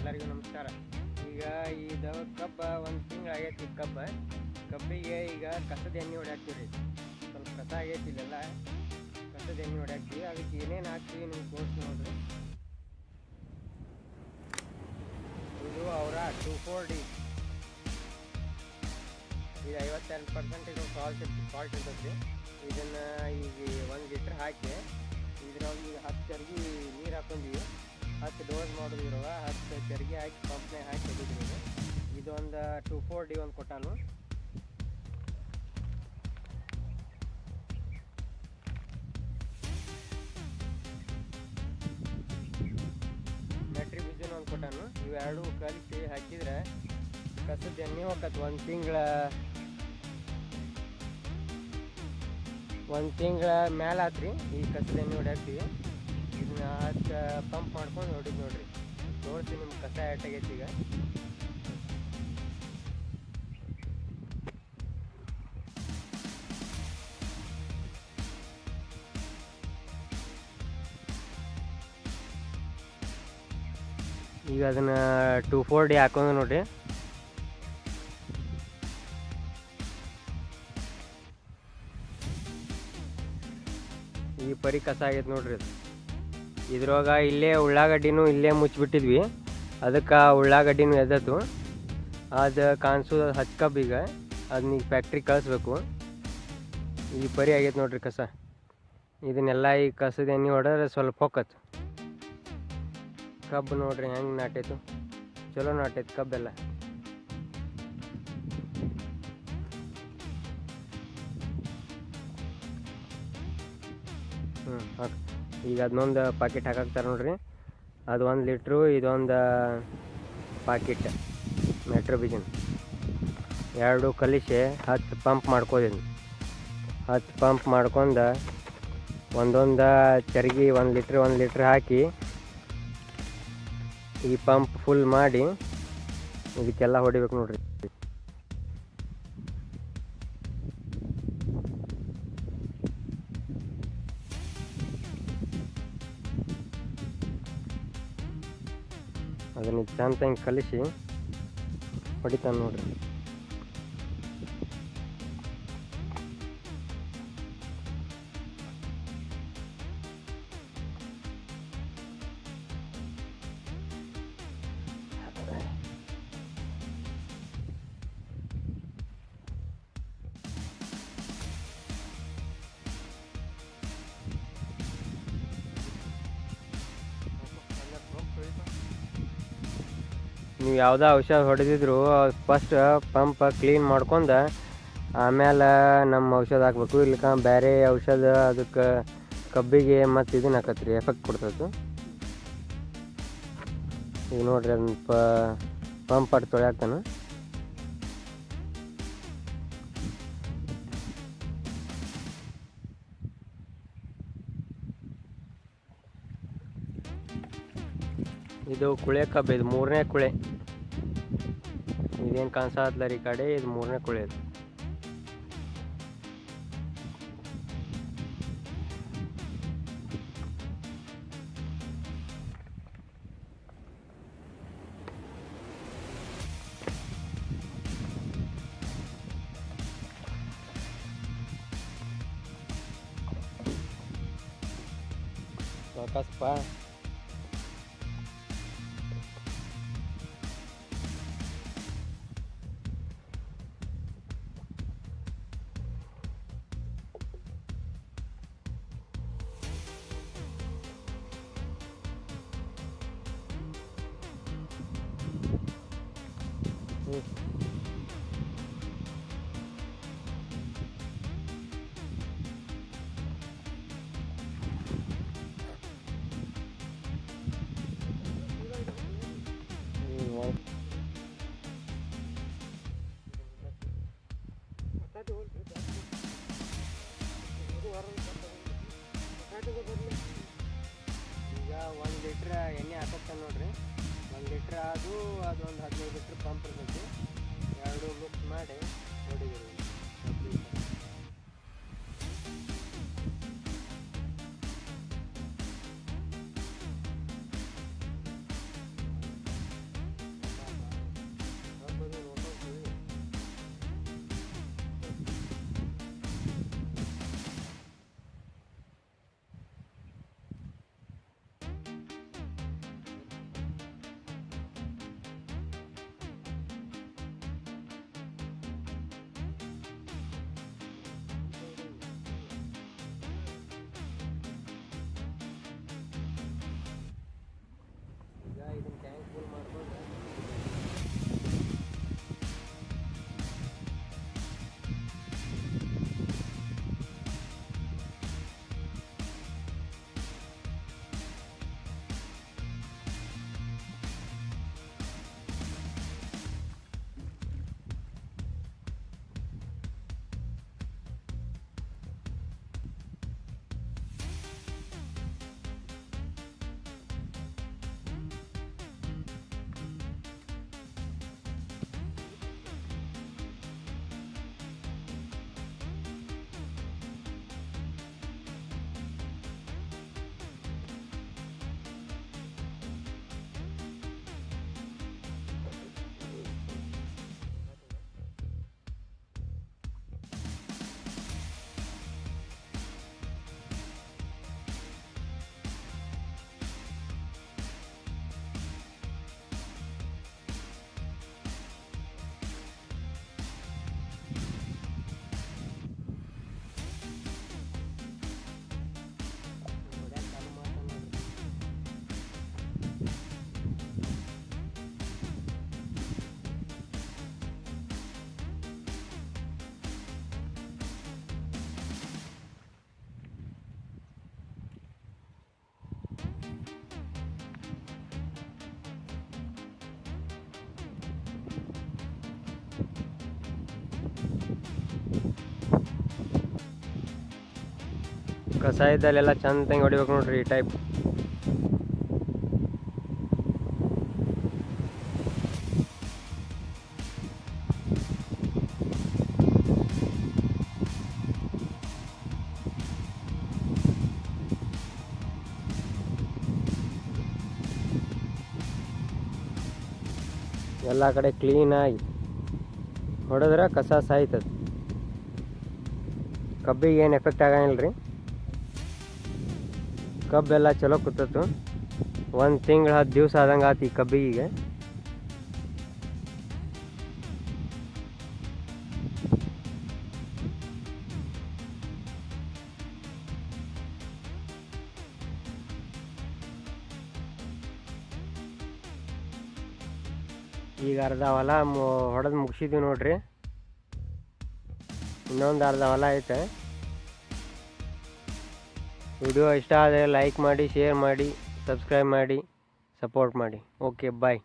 ಎಲ್ಲರಿಗೂ ನಮಸ್ಕಾರ. ಈಗ ಇದು ಕಬ್ಬ ಒಂದು ತಿಂಗಳು ಆಗೈತಿ. ಕಬ್ಬಿಗೆ ಈಗ ಕಸದ ಎಣ್ಣೆ ಹೊಡ್ಯಾಕ್ತೀವಿ ರೀ. ಸ್ವಲ್ಪ ಕಸ ಆಗೈತಿ ಇಲ್ಲೆಲ್ಲ, ಕಸದ ಎಣ್ಣೆ ಹೊಡ್ಯಾಕ್ತೀವಿ. ಅದಕ್ಕೆ ಏನೇನು ಹಾಕ್ತೀವಿ ನಿಮ್ಗೆ ತೋರಿಸಿ ನೋಡ್ರಿ. ಇದು ಅವರ 2,4-D. ಇದು 52% ಇದು ಸಾಲ್ಟ್ ಇರ್ತೈತಿ. ಇದನ್ನು ಈಗ 1 ಲೀಟ್ರ್ ಹಾಕಿ ಇದ್ರೊಳಗೆ ಈಗ 10 ಚರ್ಗಿ ನೀರು ಹಾಕೊಂಡಿವಿ. 10 ಡೋಸ್ ಮಾಡೋದಿರುವ 10 ಚರ್ಗಿ ಹಾಕಿ ಪಂಪ್ನಾಗ ಹಾಕಿ ತೆಗಿದ್ರಿ. ಇದೊಂದು 2,4-D ಒಂದು ಕೊಟ್ಟಾನು. ಮೆಟ್ರಿ ಬೀಜನ ಒಂದು ಕೊಟ್ಟಾನು. ಇವೆರಡು ಕಲಿಸಿ ಹಾಕಿದ್ರೆ ಕಸದ ಎಣ್ಣೆ ಹೋಗತ್ತೆ. ಒಂದು ತಿಂಗಳ ಮೇಲೆ ಆತ್ರಿ. ಈ ಕಸದ ಎಣ್ಣೆ ಹೊಡ್ಯಾಕ್ತೀವಿ. ಇದನ್ನ 10 ಪಂಪ್ ಮಾಡ್ಕೊಂಡು ಹೊಡಿದ್ ನೋಡ್ರಿ. ತೋರಿಸಿ ನಿಮ್ಗೆ ಕಸ ಎಟ್ಟಾಗೈತಿ. ಈಗ ಅದನ್ನು 2,4-D ಹಾಕೊಂಡು ನೋಡ್ರಿ. ಈ ಪರಿ ಕಸ ಆಗೈತೆ ನೋಡ್ರಿ. ಅದು ಇದ್ರೊಳಗ ಇಲ್ಲೇ ಉಳ್ಳಾಗಡ್ಡಿನೂ ಇಲ್ಲೇ ಮುಚ್ಚಿಬಿಟ್ಟಿದ್ವಿ. ಅದಕ್ಕೆ ಉಳ್ಳಾಗಡ್ಡಿನೂ ಎದ್ದತ್ತು. ಅದು ಕಾಣಿಸೋದು 10 ಕಬ್ಬು. ಈಗ ಅದನ್ನ ಈಗ ಫ್ಯಾಕ್ಟ್ರಿಗೆ ಕಳಿಸ್ಬೇಕು. ಈ ಪರಿ ಆಗೈತೆ ನೋಡ್ರಿ ಕಸ. ಇದನ್ನೆಲ್ಲ ಈ ಕಸದ ಎಣ್ಣೆ ಹೊಡೆದ್ರೆ ಸ್ವಲ್ಪ ಹೊಕ್ಕತ್ತು. ಕಬ್ಬು ನೋಡ್ರಿ ಹೆಂಗೆ ನಾಟೈತು. ಚಲೋ ನಾಟೈತೆ ಕಬ್ಬೆಲ್ಲ. ಹಾಕಿ ಈಗ ಅದನ್ನೊಂದು ಪಾಕೆಟ್ ಹಾಕಾಕ್ತಾರೆ ನೋಡ್ರಿ. ಅದು 1 ಲೀಟ್ರು. ಇದೊಂದು ಪಾಕೆಟ್ ಮೆಟ್ರೋ ಬೀಜನ್ ಎರಡು ಕಲಿಸಿ 10 ಪಂಪ್ ಮಾಡ್ಕೋದೀನಿ. 10 ಪಂಪ್ ಮಾಡ್ಕೊಂಡು ಒಂದೊಂದು ಚರ್ಗಿ 1 ಲೀಟ್ರ್ ಹಾಕಿ ಈ ಪಂಪ್ ಫುಲ್ ಮಾಡಿ ಇದಕ್ಕೆಲ್ಲ ಹೊಡಿಬೇಕು ನೋಡ್ರಿ. ಅದನ್ನು ಚಂದ ಹಿಂಗೆ ಕಲಿಸಿ ಹೊಡಿತಾನೆ ನೋಡ್ರಿ. ನೀವು ಯಾವುದೇ ಔಷಧ ಹೊಡೆದಿದ್ರು ಫಸ್ಟ್ ಪಂಪ್ ಕ್ಲೀನ್ ಮಾಡ್ಕೊಂಡು ಆಮೇಲೆ ನಮ್ಮ ಔಷಧ ಹಾಕ್ಬೇಕು. ಇಲ್ಲಕ ಬೇರೆ ಔಷಧ ಅದಕ್ಕೆ ಕಬ್ಬಿಗೆ ಮತ್ತು ಇದನ್ನ ಹಾಕತ್ರಿ ಎಫೆಕ್ಟ್ ಕೊಡ್ತದೆ. ಈಗ ನೋಡ್ರಿ ಅದನ್ನ ಪಂಪ್ ಅಟ್ಟು ತೊಳ್ಯಾಕ್ತಾನೆ. ಇದು ಕುಳೆ ಕಬ್ಬು. ಇದು 3ನೇ ಕುಳೆ. ಇದೇನು ಕಾಣಿಸತ್ತಲ್ಲ ಈ ಕಡೆ, ಇದು 3ನೇ ಕುಳೆ. ಇದು ಸಾಕಸ್ಪ. ಈಗ 1 ಲೀಟ್ರ್ ಎಣ್ಣೆ ಹಾಕತ್ತಾನೆ ನೋಡ್ರಿ. 1 ಲೀಟ್ರ್ ಅದೊಂದು 15 ಲೀಟ್ರ್ ಪಂಪ್ ಇರ್ತೈತಿ. ಎರಡು ಮಿಕ್ಸ್ ಮಾಡಿ ಹೊಡಿದ್ರಿ. ಕಸ ಇದ್ದಲ್ಲೆಲ್ಲ ಚಂದಂಗೆ ಹೊಡಿಬೇಕು ನೋಡ್ರಿ ಈ ಟೈಪ್. ಎಲ್ಲ ಕಡೆ ಕ್ಲೀನಾಗಿ ಹೊಡೆದ್ರೆ ಕಸ ಸಾಯ್ತದೆ. ಕಬ್ಬಿಗೆ ಏನು ಎಫೆಕ್ಟ್ ಆಗಂಗಿಲ್ಲ ರೀ. ಕಬ್ಬೆಲ್ಲ ಚಲೋ ಕೂತತ್ತು. 1 ತಿಂಗಳು 10 ದಿವಸ ಆದಂಗೆ ಆತು ಈ ಕಬ್ಬಿಗೆ. ಈಗ ಅರ್ಧ ಹೊಲ ಹೊಡೆದು ಮುಗಿಸಿದ್ವಿ ನೋಡ್ರಿ. ಇನ್ನೊಂದು ಅರ್ಧ ಹೊಲ ಐತೆ. ವಿಡಿಯೋ ಇಷ್ಟ ಆದರೆ ಲೈಕ್ ಮಾಡಿ, ಶೇರ್ ಮಾಡಿ, ಸಬ್ಸ್ಕ್ರೈಬ್ ಮಾಡಿ, ಸಪೋರ್ಟ್ ಮಾಡಿ. ಓಕೆ, ಬಾಯ್.